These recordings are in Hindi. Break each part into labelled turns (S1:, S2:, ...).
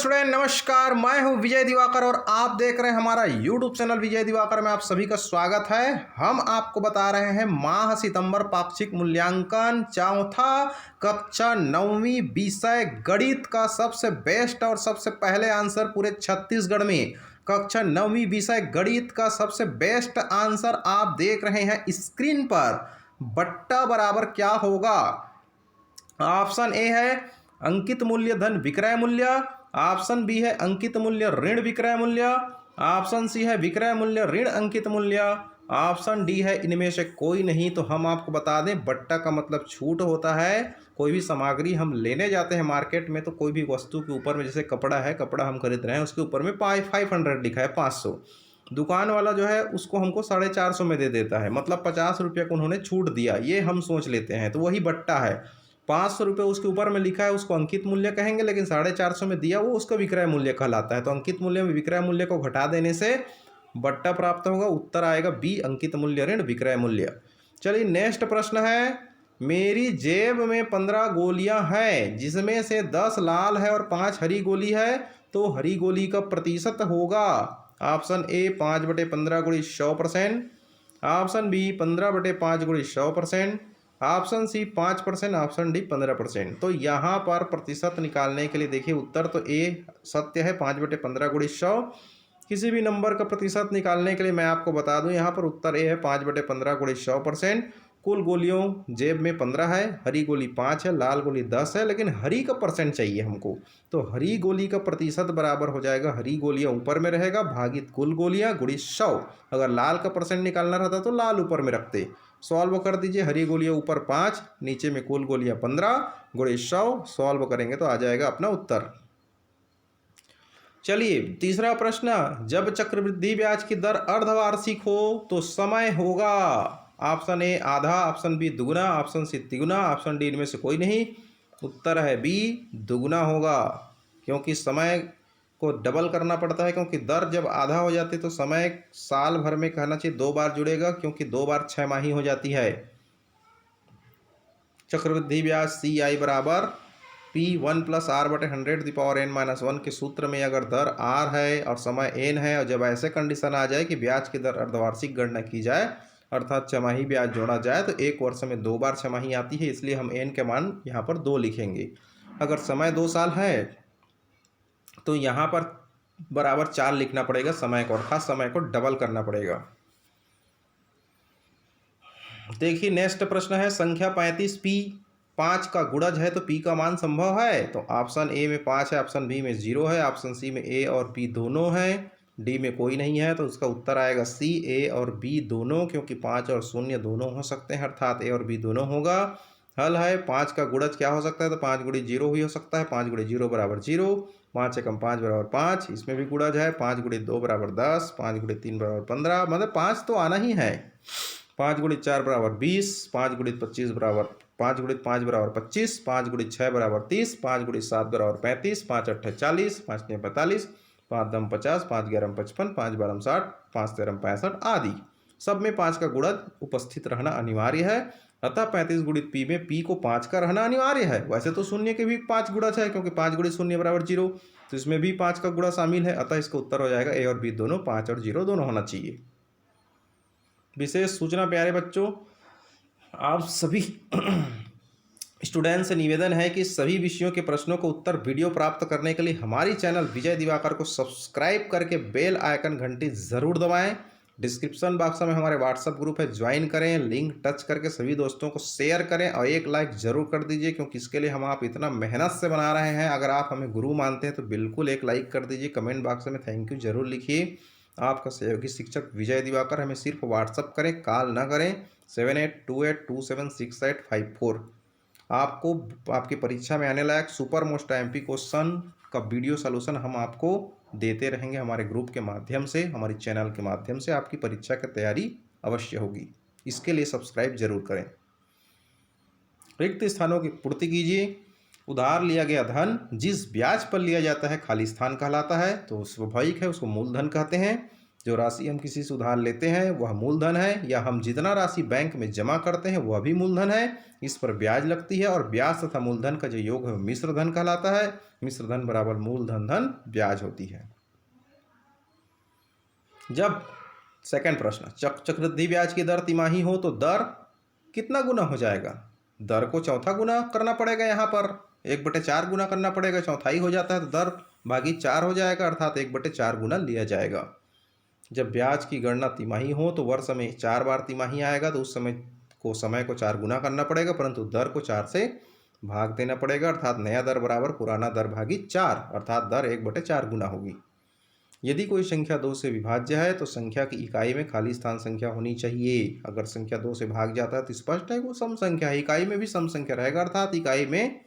S1: स्टूडेंट नमस्कार, मैं हूं विजय दिवाकर और आप देख रहे हैं हमारा यूट्यूब चैनल विजय दिवाकर में। आप सभी का स्वागत है। हम आपको बता रहे हैं माह सितंबर पाक्षिक मूल्यांकन चौथा कक्षा 9वीं विषय गणित का सबसे बेस्ट और सबसे पहले आंसर पूरे छत्तीसगढ़ में। कक्षा 9वीं विषय गणित का सबसे बेस्ट आंसर आप देख रहे हैं स्क्रीन पर। बट्टा बराबर क्या होगा? ऑप्शन ए है अंकित मूल्य धन विक्रय मूल्य, ऑप्शन बी है अंकित मूल्य ऋण विक्रय मूल्य, ऑप्शन सी है विक्रय मूल्य ऋण अंकित मूल्य, ऑप्शन डी है इनमें से कोई नहीं। तो हम आपको बता दें, बट्टा का मतलब छूट होता है। कोई भी सामग्री हम लेने जाते हैं मार्केट में तो कोई भी वस्तु के ऊपर में, जैसे कपड़ा है, कपड़ा हम खरीद रहे हैं, उसके ऊपर में 500 लिखा है, 500, दुकान वाला जो है उसको हमको 450 में दे देता है, मतलब 50 रुपये को उन्होंने छूट दिया, ये हम सोच लेते हैं, तो वही बट्टा है। 500 रुपये उसके ऊपर में लिखा है, उसको अंकित मूल्य कहेंगे, लेकिन 450 में दिया वो उसका विक्रय मूल्य कहलाता है। तो अंकित मूल्य में विक्रय मूल्य को घटा देने से बट्टा प्राप्त होगा। उत्तर आएगा बी, अंकित मूल्य ऋण विक्रय मूल्य। चलिए नेक्स्ट प्रश्न है, मेरी जेब में 15 गोलियां हैं जिसमें से 10 लाल है और 5 हरी गोली है, तो हरी गोली का प्रतिशत होगा। ऑप्शन ए 5/15 गुणी 100%, ऑप्शन बी 15/5 गुणी 100%, ऑप्शन सी 5%, ऑप्शन डी 15%। तो यहाँ पर प्रतिशत निकालने के लिए देखिए, उत्तर तो ए सत्य है, 5/15 गुणी 100। किसी भी नंबर का प्रतिशत निकालने के लिए मैं आपको बता दूं, यहाँ पर उत्तर ए है 5/15 गुणी 100%। कुल गोलियों जेब में 15 है, हरी गोली 5 है, लाल गोली 10 है, लेकिन हरी का परसेंट चाहिए हमको। तो हरी गोली का प्रतिशत बराबर हो जाएगा, हरी गोलियां ऊपर में रहेगा भागित कुल गोलियां गुणी 100। अगर लाल का परसेंट निकालना रहता तो लाल ऊपर में रखते। सॉल्व कर दीजिए, हरी गोलियां ऊपर 5, नीचे में कुल गोलियां 15 गुणे 100। सॉल्व करेंगे तो आ जाएगा अपना उत्तर। चलिए तीसरा प्रश्न, जब चक्रवृद्धि ब्याज की दर अर्धवार्षिक हो तो समय होगा। ऑप्शन ए आधा, ऑप्शन बी दुगुना, ऑप्शन सी तिगुना, ऑप्शन डी इनमें से कोई नहीं। उत्तर है बी, दुगुना होगा, क्योंकि समय को डबल करना पड़ता है, क्योंकि दर जब आधा हो जाती है तो समय साल भर में कहना चाहिए 2 बार जुड़ेगा, क्योंकि 2 बार 6 माही हो जाती है। चक्रवृद्धि ब्याज सी आई बराबर P1 + R/100⁻n-1 के सूत्र में अगर दर R है और समय n है, और जब ऐसे कंडीशन आ जाए कि ब्याज की दर अर्धवार्षिक गणना की जाए, अर्थात छमाही ब्याज जोड़ा जाए, तो एक वर्ष में 2 बार छमाही आती है, इसलिए हम n के मान यहाँ पर 2 लिखेंगे। अगर समय 2 साल है तो यहाँ पर बराबर 4 लिखना पड़ेगा समय को, अर्थात समय को डबल करना पड़ेगा। देखिए नेक्स्ट प्रश्न है, संख्या 35p 5 का गुणज है तो p का मान संभव है। तो ऑप्शन ए में 5 है, ऑप्शन बी में 0 है, ऑप्शन सी में a और b दोनों हैं, डी में कोई नहीं है। तो उसका उत्तर आएगा सी, a और b दोनों, क्योंकि 5 और 0 दोनों हो सकते हैं, अर्थात a और b दोनों होगा। हल है, 5 का गुणज क्या हो सकता है, तो 5 गुणी 0 भी हो सकता है, 5 गुणी 0 बराबर 0, 5 एकम 5 बराबर 5, इसमें भी गुणज है, 5 गुणी 2 बराबर 10, 5 गुणी 3 बराबर 15, मतलब 5 तो आना ही है। 5 गुणी 4 बराबर 20, 5 गुणी 25 बराबर 5 गुणी 5 बराबर 25, 5 गुणी 6 बराबर 30, 5 गुणी 7 बराबर 35, 5 8 40, 5 9 45, 5 10 50, 5 11 55, 5 12 60, 5 13 65 आदि। सब में 5 का गुणज उपस्थित रहना अनिवार्य है, अतः 35 गुणित p में p को 5 का रहना अनिवार्य है। वैसे तो शून्य के भी 5 गुणज है, क्योंकि 5 गुणी 0 बराबर 0, तो इसमें भी 5 का गुणा शामिल है, अतः इसका उत्तर हो जाएगा a और b दोनों, 5 और 0 दोनों होना चाहिए। विशेष सूचना प्यारे बच्चों, आप सभी स्टूडेंट से निवेदन है कि सभी विषयों के प्रश्नों को उत्तर वीडियो प्राप्त करने के लिए हमारी चैनल विजय दिवाकर को सब्सक्राइब करके बेल आइकन घंटी ज़रूर दबाएं। डिस्क्रिप्शन बॉक्स में हमारे व्हाट्सएप ग्रुप है, ज्वाइन करें, लिंक टच करके सभी दोस्तों को शेयर करें और एक लाइक ज़रूर कर दीजिए, क्योंकि इसके लिए हम आप इतना मेहनत से बना रहे हैं। अगर आप हमें गुरु मानते हैं तो बिल्कुल एक लाइक कर दीजिए, कमेंट बॉक्स में थैंक यू जरूर लिखिए। आपका सहयोगी शिक्षक विजय दिवाकर। हमें सिर्फ व्हाट्सअप करें, कॉल ना करें। 7828276854। आपको आपकी परीक्षा में आने लायक सुपर मोस्ट MP क्वेश्चन का वीडियो सॉल्यूशन हम आपको देते रहेंगे हमारे ग्रुप के माध्यम से, हमारी चैनल के माध्यम से। आपकी परीक्षा की तैयारी अवश्य होगी, इसके लिए सब्सक्राइब जरूर करें। रिक्त स्थानों की पूर्ति कीजिए। उधार लिया गया धन जिस ब्याज पर लिया जाता है खाली स्थान कहलाता है, तो स्वाभाविक है उसको मूलधन कहते हैं। जो राशि हम किसी से उधार लेते हैं वह मूलधन है, या हम जितना राशि बैंक में जमा करते हैं वह भी मूलधन है। इस पर ब्याज लगती है और ब्याज तथा मूलधन का जो योग है मिश्र धन कहलाता है। मिश्र धन बराबर मूलधन धन ब्याज होती है। जब सेकंड प्रश्न, चक्रवृद्धि ब्याज की दर तिमाही हो तो दर कितना गुना हो जाएगा? दर को चौथा गुना करना पड़ेगा, यहाँ पर 1/4 गुना करना पड़ेगा। चौथाई हो जाता है तो दर भागी 4 हो जाएगा, अर्थात 1/4 गुना लिया जाएगा। जब ब्याज की गणना तिमाही हो तो वर्ष में 4 बार तिमाही आएगा, तो उस समय को 4 गुना करना पड़ेगा, परंतु दर को 4 से भाग देना पड़ेगा, अर्थात नया दर बराबर पुराना दर भागी 4, अर्थात दर 1/4 गुना होगी। यदि कोई संख्या 2 से विभाज्य है तो संख्या की इकाई में खाली स्थान संख्या होनी चाहिए। अगर संख्या 2 से भाग जाता है तो स्पष्ट है वो सम संख्या है। इकाई में भी सम संख्या रहेगा, अर्थात इकाई में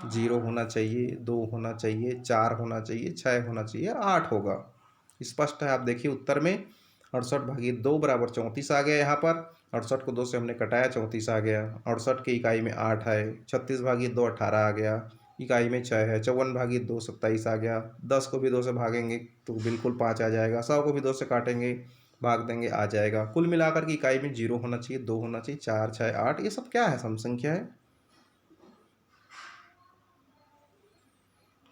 S1: 0 होना चाहिए, 2 होना चाहिए, 4 होना चाहिए, 6 होना चाहिए, 8 होगा। स्पष्ट है। आप देखिए उत्तर में 68 भागी 2 बराबर 34 आ गया। यहाँ पर 68 को 2 से हमने कटाया, 34 आ गया। 68 की इकाई में 8 है। 36 भागी 2 18 आ गया, इकाई में 6 है। 54 भागी 2 27 आ गया। 10 को भी 2 से भागेंगे तो बिल्कुल 5 आ जाएगा। 100 को भी 2 से काटेंगे, भाग देंगे, आ जाएगा। कुल मिलाकर की इकाई में 0 होना चाहिए, 2 होना चाहिए, 4 6 8, ये सब क्या है? सम संख्या है।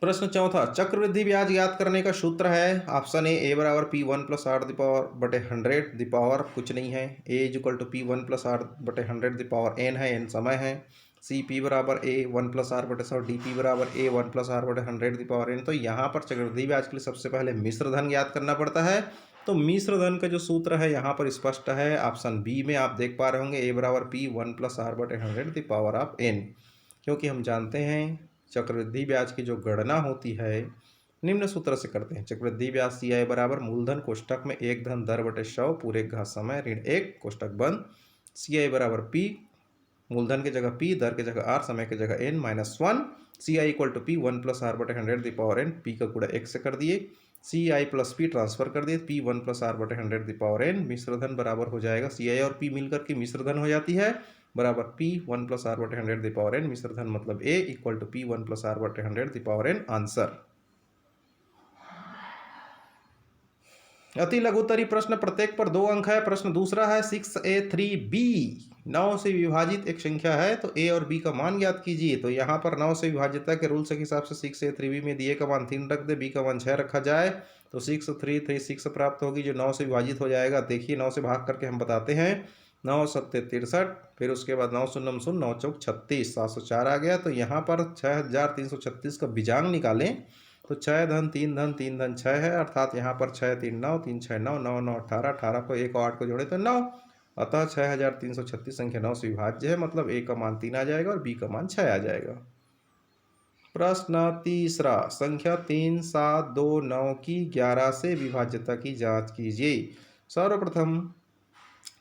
S1: प्रश्न चौथा, चक्रवृद्धि ब्याज ज्ञात करने का सूत्र है। ऑप्शन ए बराबर P1 + R/100 कुछ नहीं है। A = P1 + R/100 है, n समय है। सी P बराबर A1 + R/100, DP बराबर A1 + R/100 तो यहाँ पर चक्रवृद्धि ब्याज के लिए सबसे पहले मिश्र धन ज्ञात करना पड़ता है। तो मिश्र धन का जो सूत्र है यहाँ पर स्पष्ट है। ऑप्शन बी में आप देख पा रहे होंगे, A बराबर P1 + R/100 क्योंकि हम जानते हैं चक्रवृद्धि ब्याज की जो गणना होती है निम्न सूत्र से करते हैं। चक्रवृद्धि ब्याज CI बराबर मूलधन कोष्टक में 1 धन दर बटे 100 पूरे घात समय ऋण 1 कोष्टक बंद। CI बराबर P, मूलधन की जगह P, दर की जगह R, समय की जगह N -1। CI = P1 + R/100 P का गुणा 1 से कर दिए, CI + P ट्रांसफर कर दिए, P1 + R/100 मिश्र धन बराबर हो जाएगा, CI और P मिलकर के मिश्र धन हो जाती है, बराबर P1 + R/100 मिश्र धन मतलब A = P1 + R/100 आंसर। अति लघुत्तरी प्रश्न, प्रत्येक पर 2 अंक है। प्रश्न दूसरा है 6A3B, 9 से विभाजित एक संख्या है तो A और B का मान ज्ञात कीजिए। तो यहाँ पर 9 से विभाज्यता के रूल के हिसाब से 6A3B में दिए का मान 3 रख दे, B का मान 6 रखा जाए तो 6,336 प्राप्त होगी, जो 9 से विभाजित हो जाएगा। देखिए 9 से भाग करके हम बताते हैं, 9 7 63, फिर उसके बाद 9 0 0 9 चौक 36, 704 आ गया। तो यहाँ पर 6336 का बीजांग निकालें तो 6 धन 3 धन 3 धन 6 है, अर्थात यहाँ पर 6 3 9 3 6 9 9 9 18, 18 को 1 और 8 को जोड़े तो 9, अतः 6336 संख्या 9 से विभाज्य है, मतलब A का मान 3 आ जाएगा और B का मान 6 आ जाएगा। प्रश्न तीसरा, संख्या 3 7 2 9 की 11 से विभाज्यता की जांच कीजिए। सर्वप्रथम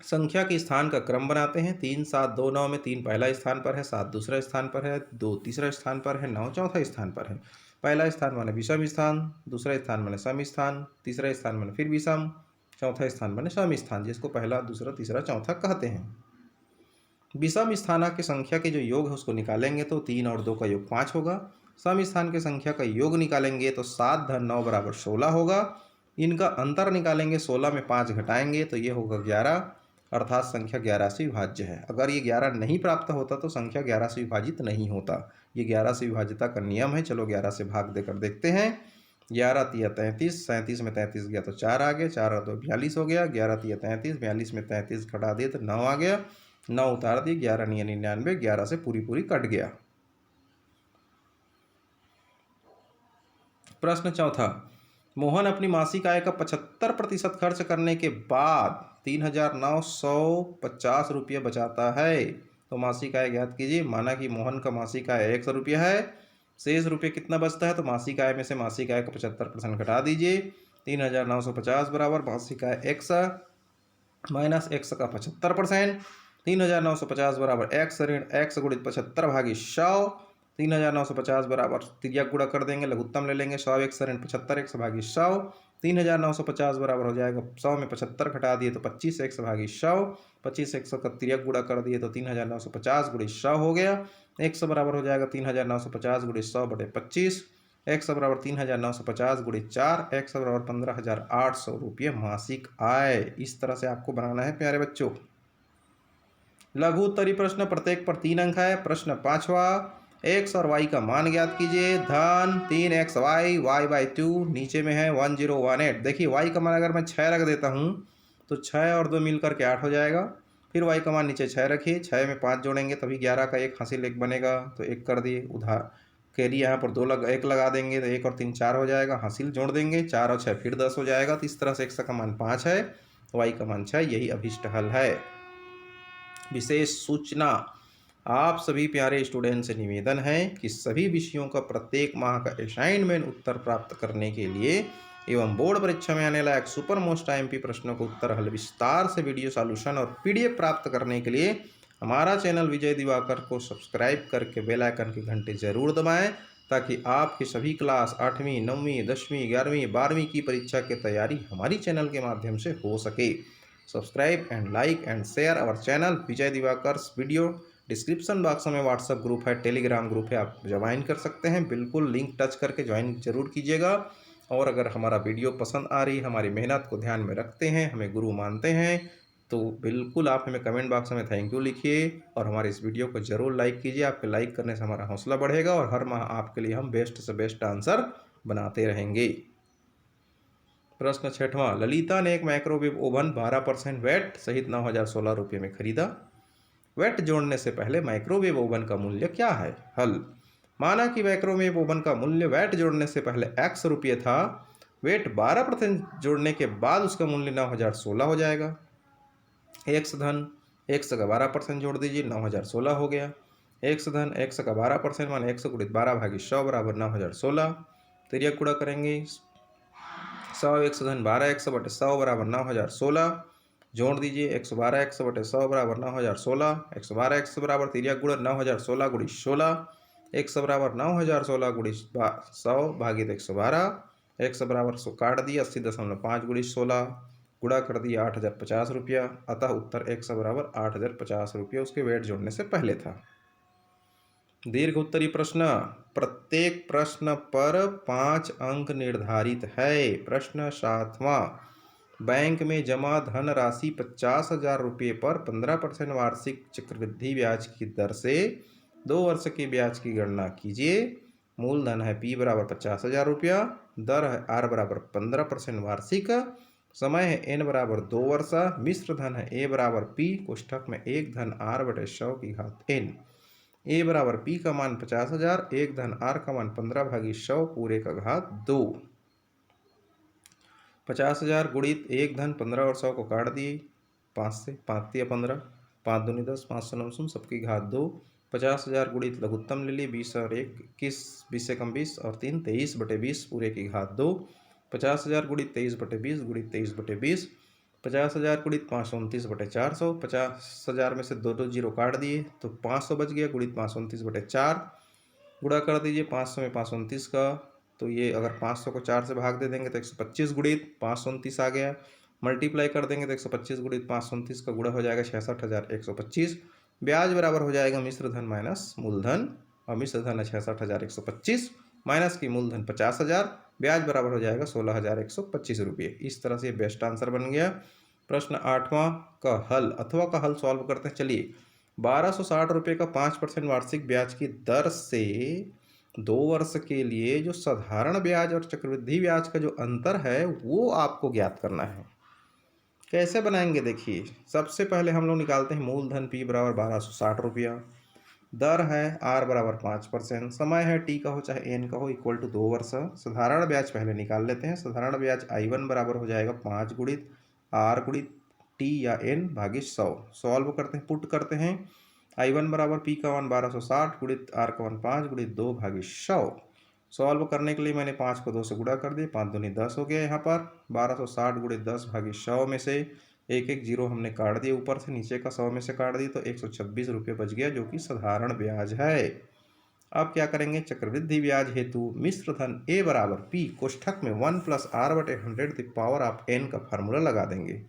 S1: संख्या के स्थान का क्रम बनाते हैं। 3 7 2 9 में 3 पहला स्थान पर है, 7 दूसरा स्थान पर है, 2 तीसरा स्थान पर है, 9 चौथा स्थान पर है। पहला स्थान माने विषम स्थान, दूसरा स्थान माने सम स्थान, तीसरा स्थान माने फिर विषम, चौथा स्थान माने सम स्थान, जिसको पहला दूसरा तीसरा चौथा कहते हैं। विषम स्थान के संख्या के जो योग है उसको निकालेंगे तो 3 और 2 का योग 5 होगा। सम स्थान के संख्या का योग निकालेंगे तो 7 धन 9 बराबर 16 होगा। इनका अंतर निकालेंगे, 16 में 5 घटाएंगे तो ये होगा 11, अर्थात संख्या 11 से विभाज्य है। अगर ये 11 नहीं प्राप्त होता तो संख्या 11 से विभाजित नहीं होता। ये 11 से विभाज्यता का नियम है। चलो 11 से भाग देकर देखते हैं। 11 तिया 33, 37 में 33 गया तो 4 आ गया, 4 और 2 42 हो गया। 11 तिया 33, 42 में 33 घटा दिए तो 9 आ गया, 9 उतार दिए, 11 निया 99, 11 से पूरी कट गया। प्रश्न चौथा, मोहन अपनी मासिक आय का 75% खर्च करने के बाद 3,950 रुपये बचाता है, तो मासिक आय ज्ञात कीजिए। माना कि मोहन का मासिक आय 100 रुपये है, शेष रुपये कितना बचता है, तो मासिक आय में से मासिक आय का 75% घटा दीजिए। 3,950 बराबर मासिक आय x माइनस x का 75%। 3,950 बराबर x ऋण x गुणित 75 भागी 100। 3,950 बराबर तिर्यक गुणा कर देंगे, लघुत्तम ले लेंगे, 100 x ऋण 75 x भागी 100। 3,950 बराबर हो जाएगा, 100 में 75 घटा दिए तो 25 x भागी 100। 25 x का तिर्यक गुणा कर दिए तो 3,950 गुणित 100 हो गया। x बराबर हो जाएगा 3,950 गुणित 100 बटे 25, x बराबर 3,950 गुणित 4, x बराबर 15,800 रुपये मासिक आय। इस तरह से आपको बनाना है प्यारे बच्चों। लघु उत्तरी प्रश्न, प्रत्येक पर 3 अंक है। प्रश्न 5वां, x और y का मान ज्ञात कीजिए। धन 3xy, y/2, नीचे में है 1018। देखिए y का मान अगर मैं 6 रख देता हूँ तो 6 और 2 मिलकर के 8 हो जाएगा। फिर y का मान नीचे 6 रखिए, 6 में 5 जोड़ेंगे तभी 11 का 1 हासिल 1 बनेगा, तो 1 कर दिए। उधार के लिए यहाँ पर 1 लगा देंगे तो 1 और 3 4 हो जाएगा, हासिल जोड़ देंगे, 4 और 6 फिर 10 हो जाएगा। तो इस तरह से x का मान 5 है, y का मान 6, यही अभीष्ट हल है। विशेष सूचना, आप सभी प्यारे स्टूडेंट से निवेदन है कि सभी विषयों का प्रत्येक माह का असाइनमेंट उत्तर प्राप्त करने के लिए एवं बोर्ड परीक्षा में आने लायक सुपर मोस्ट आईएमपी प्रश्नों को उत्तर हल विस्तार से वीडियो सॉल्यूशन और पीडीएफ प्राप्त करने के लिए हमारा चैनल विजय दिवाकर को सब्सक्राइब करके बेल आइकन की घंटी जरूर दबाएं, ताकि आपकी सभी क्लास 8वीं, 9वीं, 10वीं, 11वीं, 12वीं की परीक्षा की तैयारी हमारी चैनल के माध्यम से हो सके। Subscribe and like and share our channel Vijay Diwakar video. Description box में व्हाट्सएप ग्रुप है, टेलीग्राम ग्रुप है, आप ज्वाइन कर सकते हैं। बिल्कुल लिंक टच करके ज्वाइन जरूर कीजिएगा। और अगर हमारा वीडियो पसंद आ रही, हमारी मेहनत को ध्यान में रखते हैं, हमें गुरु मानते हैं, तो बिल्कुल आप हमें कमेंट बॉक्स में थैंक यू लिखिए और हमारे इस वीडियो को जरूर लाइक कीजिए। आपके लाइक करने से हमारा हौसला बढ़ेगा और हर माह आपके लिए हम बेस्ट से बेस्ट आंसर बनाते रहेंगे। प्रश्न 6वां, ललिता ने एक माइक्रोवेव ओवन 12% वैट सहित 9,016 रुपये में खरीदा। वैट जोड़ने से पहले माइक्रोवेव ओवन का मूल्य क्या है? हल, माना कि माइक्रोवेव ओवन का मूल्य वैट जोड़ने से पहले x रुपये था। वैट 12% जोड़ने के बाद उसका मूल्य 9,016 हो जाएगा। x धन x का 12% जोड़ दीजिए, 9,016 हो गया। x धन x का 12% मान 100 गुणित 12/100 बराबर 9,016। तिर्यक गुणा करेंगे, 100 x धन 12 100 बटे 100 बराबर 9,016। जोड़ दीजिए, 112 100 बटे 100 बराबर 9,016। 112 x बराबर तिर्यक गुणा 9,016 गुणित 16, x बराबर 9,016 गुणित 100 भागित 112। x बराबर 100 काट दिया, 80.5 गुणित 16 गुणा कर दिया 8,050 रुपया। अतः उत्तर x बराबर 8,050 रुपये उसके वेट जोड़ने से पहले था। दीर्घ उत्तरी प्रश्न, प्रत्येक प्रश्न पर 5 अंक निर्धारित है। प्रश्न 7वां, बैंक में जमा धन राशि 50,000 रुपये पर 15% वार्षिक चक्रवृद्धि ब्याज की दर से 2 वर्ष के ब्याज की गणना कीजिए। मूलधन है P बराबर 50,000 रुपया, दर है R बराबर 15% वार्षिक, समय है N बराबर 2 वर्ष, मिश्र धन है A बराबर P कोष्ठक में 1 धन R बटे 100 की घात N। A बराबर P का मान 50,000, 1 धन R का मान 15/100 पूरे का घात 2। 50,000 गुणित 1 धन 15 और 100 को काट दिए 5 से, 5 या 15, 5 दूनी 10, 5 सौ 9 सबकी घात 2। 50,000 गुणित लघुत्तम ले लिए 20 और 1 21, 20 से कम 20 और 3 23 बटे 20 पूरे की घात 2। 50,000 गुणित 23 बटे 20 गुणित 23 बटे 20। 50,000 गुणित 529 बटे 400। 50,000 में से 2 जीरो काट दिए तो 500 बच गया, गुणित 529 बटे 4 गुणा कर दीजिए 500 में 529 का, तो ये अगर 500 को 4 से भाग दे देंगे तो 125 गुणित 529 आ गया। मल्टीप्लाई कर देंगे तो 125 गुणित 529 का गुणा हो जाएगा 66,125। ब्याज बराबर हो जाएगा मिश्र धन माइनस मूलधन, और मिश्र धन है 66,125 माइनस की मूलधन 50,000, ब्याज बराबर हो जाएगा 16,125 रुपये। इस तरह से बेस्ट आंसर बन गया। प्रश्न 8वां का हल अथवा का हल सॉल्व करते हैं। चलिए, 1,260 रुपये का 5% वार्षिक ब्याज की दर से 2 वर्ष के लिए जो साधारण ब्याज और चक्रवृद्धि ब्याज का जो अंतर है वो आपको ज्ञात करना है। कैसे बनाएंगे? देखिए, सबसे पहले हम लोग निकालते हैं मूलधन P बराबर 1,260 रुपया, दर है R बराबर 5%, समय है T का हो चाहे N का हो इक्वल टू 2 वर्ष। साधारण ब्याज पहले निकाल लेते हैं। साधारण ब्याज I1 बराबर हो जाएगा 5 गुणित R गुणित T या N भागित 100। सॉल्व करते हैं, पुट करते हैं। I1 बराबर P का मान 1,260 गुणित R का मान 5 गुणित 2 भागित 100। सॉल्व करने के लिए मैंने 5 को 2 से गुणा कर दिया, 5 दूनी 10 हो गया। यहाँ पर 1,260 गुणित 10 भागित 100 में से एक एक जीरो हमने काट दिए, ऊपर से नीचे का 100 में से काट दी तो 126 रुपये बच गया, जो कि साधारण ब्याज है। अब क्या करेंगे? चक्रवृद्धि ब्याज हेतु मिश्र धन A बराबर P कोष्ठक में 1 + R बटे 100 द पावर ऑफ N का फार्मूला लगा देंगे।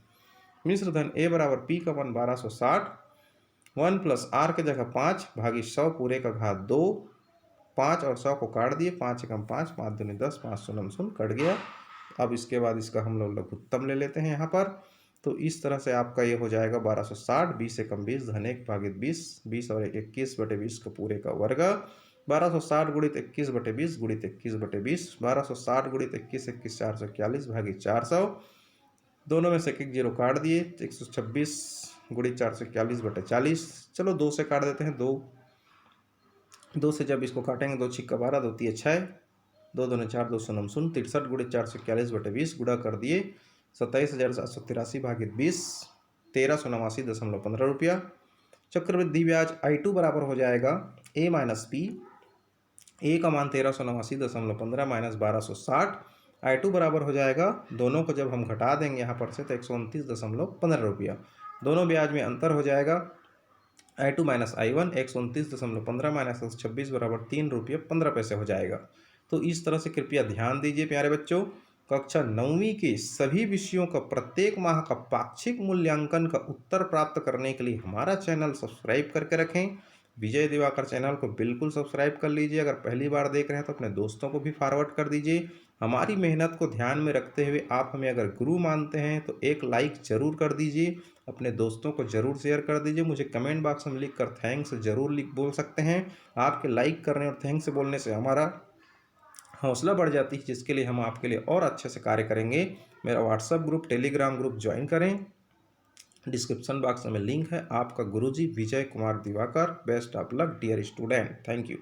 S1: मिश्र धन A बराबर P का मान 1,260, 1 + R के जगह 5 भागित 100 पूरे का घात 2, 5 और 100 को काट दिए, 5 एकम 5, 5 दूनी 10, 5 शून्य शून्य कट गया। अब इसके बाद इसका हम लोग लघुत्तम ले लेते हैं यहाँ पर। तो इस तरह से आपका ये हो जाएगा 1260, 20 एकम 20 धन 1 भागित 20, 20 और 1 21 बटे 20 का पूरे का वर्ग। 1260 गुणित 21 बटे 20 गुणित 21 बटे 20, 1260 गुणित 21, 21 441 भागित 400, दोनों में से एक एक जीरो काट दिए, 126 गुणित 441 बटे 40। चलो 2 से काट देते हैं, 2 से जब इसको काटेंगे 2 छिक्का 12, 2 तिया 6, 2 दूनी 4, 2 शून्य शून्य, 63 गुणित 441 बटे 20 गुणा कर दिए 27,783 भागित 20, 1389.15 रुपया। चक्रवृद्धि ब्याज I2 बराबर हो जाएगा A माइनस पी, ए का मान 1389.15 माइनस 1260, I2 बराबर हो जाएगा, दोनों को जब हम घटा देंगे यहाँ पर से तो 129.15 रुपया। दोनों ब्याज में अंतर हो जाएगा, I2 माइनस I1 129.15 माइनस 126 बराबर 3 रुपये 15 पैसे हो जाएगा। तो इस तरह से कृपया ध्यान दीजिए प्यारे बच्चों, कक्षा 9वीं के सभी विषयों का प्रत्येक माह का पाक्षिक मूल्यांकन का उत्तर प्राप्त करने के लिए हमारा चैनल सब्सक्राइब करके रखें। विजय दिवाकर चैनल को बिल्कुल सब्सक्राइब कर लीजिए। अगर पहली बार देख रहे हैं तो अपने दोस्तों को भी फॉरवर्ड कर दीजिए। हमारी मेहनत को ध्यान में रखते हुए आप हमें अगर गुरु मानते हैं तो एक लाइक जरूर कर दीजिए, अपने दोस्तों को जरूर शेयर कर दीजिए। मुझे कमेंट बॉक्स में लिख कर थैंक्स जरूर बोल सकते हैं। आपके लाइक करने और थैंक्स बोलने से हमारा हौसला बढ़ जाती है, जिसके लिए हम आपके लिए और अच्छे से कार्य करेंगे। मेरा WhatsApp group, Telegram group join करें, डिस्क्रिप्शन बॉक्स में लिंक है। आपका Guruji Vijay Kumar Diwakar. Best of luck dear student, thank you.